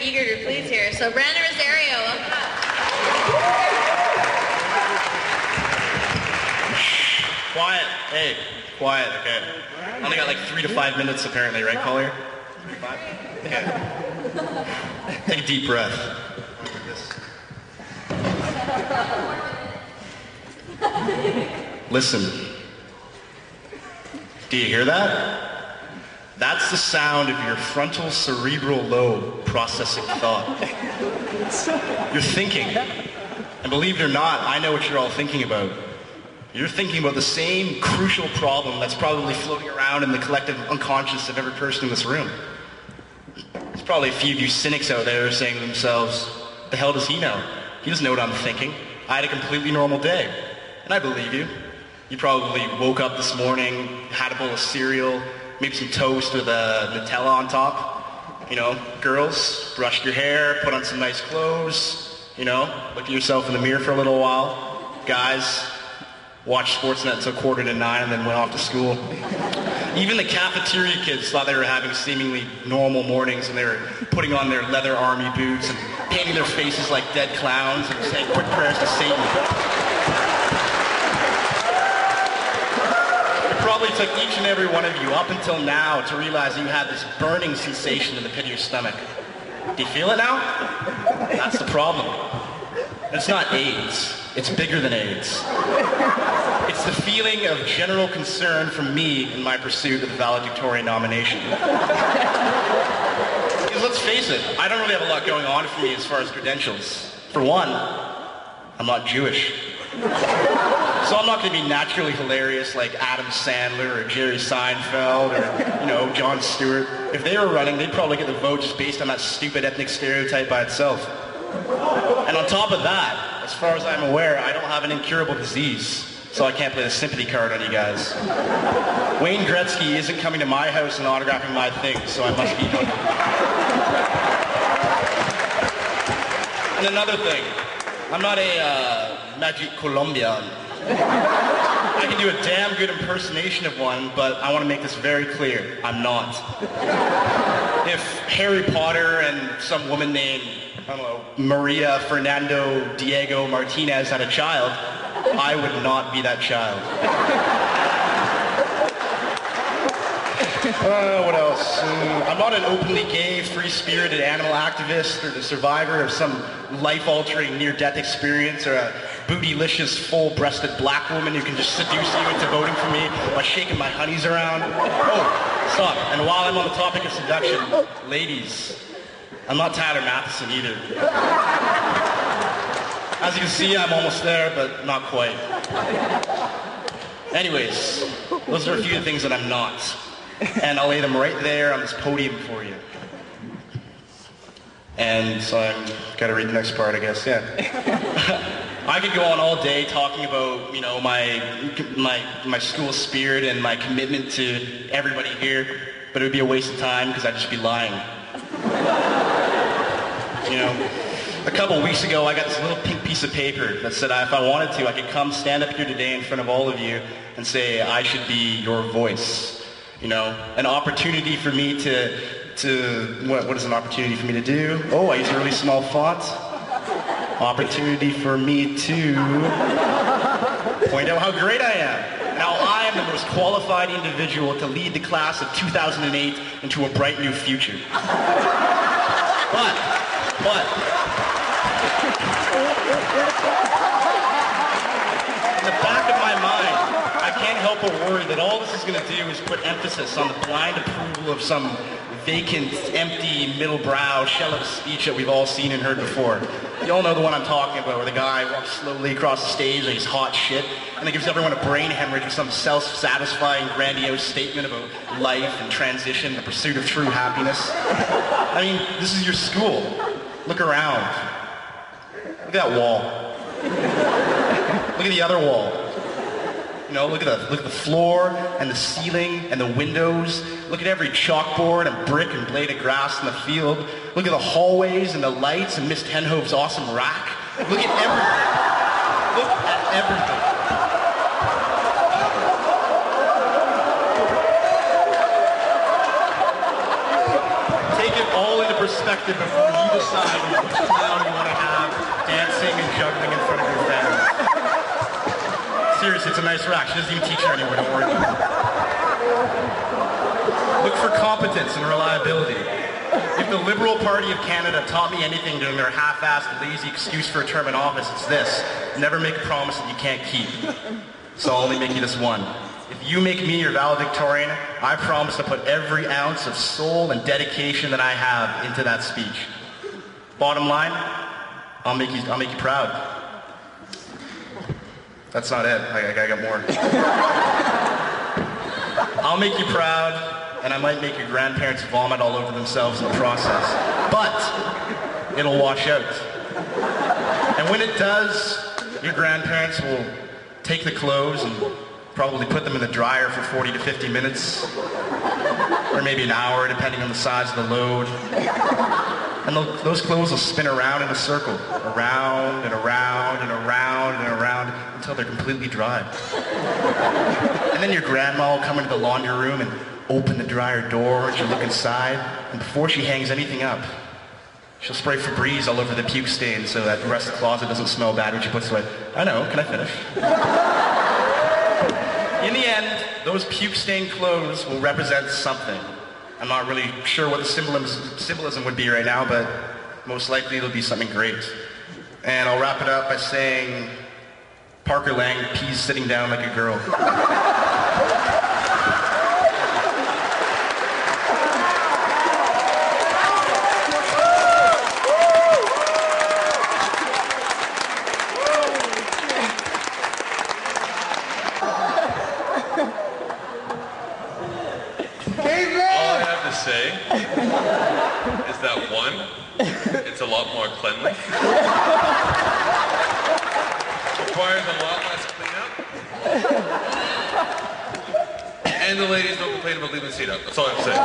eager to please here. So Brandon Rosario, welcome up. Quiet. Hey, quiet, okay. I only got like 3 to 5 minutes apparently, right, Collier? 3 to 5? Okay. Take a deep breath. Like this. Listen. Do you hear that? That's the sound of your frontal cerebral lobe processing thought. You're thinking. And believe it or not, I know what you're all thinking about. You're thinking about the same crucial problem that's probably floating around in the collective unconscious of every person in this room. There's probably a few of you cynics out there saying to themselves, the hell does he know? He doesn't know what I'm thinking. I had a completely normal day. And I believe you. You probably woke up this morning, had a bowl of cereal, maybe some toast with Nutella on top. You know, girls, brushed your hair, put on some nice clothes, you know, look at yourself in the mirror for a little while. Guys, watched Sportsnet until 8:45 and then went off to school. Even the cafeteria kids thought they were having seemingly normal mornings and they were putting on their leather army boots and painting their faces like dead clowns and saying quick prayers to Satan. It probably took each and every one of you up until now to realize you had this burning sensation in the pit of your stomach. Do you feel it now? That's the problem. It's not AIDS. It's bigger than AIDS. It's the feeling of general concern from me in my pursuit of the Valedictorian nomination. Because let's face it, I don't really have a lot going on for me as far as credentials. For one, I'm not Jewish. So I'm not going to be naturally hilarious like Adam Sandler or Jerry Seinfeld or, you know, Jon Stewart. If they were running, they'd probably get the vote just based on that stupid ethnic stereotype by itself. And on top of that, as far as I'm aware, I don't have an incurable disease, so I can't play the sympathy card on you guys. Wayne Gretzky isn't coming to my house and autographing my things, so I must be hungry. And another thing, I'm not a Magic Colombian. I can do a damn good impersonation of one, but I want to make this very clear. I'm not. If Harry Potter and some woman named, I don't know, Maria Fernando Diego Martinez had a child, I would not be that child. What else? I'm not an openly gay, free-spirited animal activist or the survivor of some life-altering near-death experience or a bootylicious, full-breasted black woman who can just seduce you into voting for me by shaking my honeys around. Oh, stop. And while I'm on the topic of seduction, ladies, I'm not Tyler Matheson either. As you can see, I'm almost there, but not quite. Anyways, those are a few things that I'm not. And I'll lay them right there on this podium for you. And so I've got to read the next part, I guess, yeah. I could go on all day talking about, you know, my school spirit and my commitment to everybody here, but it would be a waste of time because I'd just be lying. You know, a couple weeks ago I got this little pink piece of paper that said if I wanted to, I could come stand up here today in front of all of you and say I should be your voice. You know, an opportunity for me what is an opportunity for me to do? Oh, I use a really small font. Opportunity for me to point out how great I am. Now I am the most qualified individual to lead the class of 2008 into a bright new future. But, in the back of my mind, I can't help but worry that all this is going to do is put emphasis on the blind approval of some vacant, empty, middle-brow shell of a speech that we've all seen and heard before. You all know the one I'm talking about, where the guy walks slowly across the stage like he's hot shit, and then gives everyone a brain hemorrhage with some self-satisfying, grandiose statement about life and transition, the pursuit of true happiness. I mean, this is your school. Look around. Look at that wall. Look at the other wall. You know, look at the floor and the ceiling and the windows. Look at every chalkboard and brick and blade of grass in the field. Look at the hallways and the lights and Miss Tenhove's awesome rack. Look at everything. Look at everything. Take it all into perspective before you decide which clown you want to have dancing and juggling in front of your family. Seriously, it's a nice rack. She doesn't even teach her anymore, don't worry. Look for competence and reliability. If the Liberal Party of Canada taught me anything during their half-assed, lazy excuse for a term in office, it's this: never make a promise that you can't keep. So I'll only make you this one. If you make me your valedictorian, I promise to put every ounce of soul and dedication that I have into that speech. Bottom line, I'll make you proud. That's not it. I got more. I'll make you proud, and I might make your grandparents vomit all over themselves in the process. But it'll wash out. And when it does, your grandparents will take the clothes and probably put them in the dryer for 40 to 50 minutes, or maybe an hour, depending on the size of the load. And those clothes will spin around in a circle, around and around and around and around, until they're completely dry. And then your grandma will come into the laundry room and open the dryer door, and she'll look inside, and before she hangs anything up, she'll spray Febreze all over the puke stain so that the rest of the closet doesn't smell bad when she puts it away. I know, can I finish? In the end, those puke-stained clothes will represent something. I'm not really sure what the symbolism would be right now, but most likely it'll be something great. And I'll wrap it up by saying, Parker Lang pees sitting down like a girl. Say is that one, it's a lot more cleanly. Requires a lot less cleanup. And the ladies don't complain about leaving the seat up. That's all I have to say.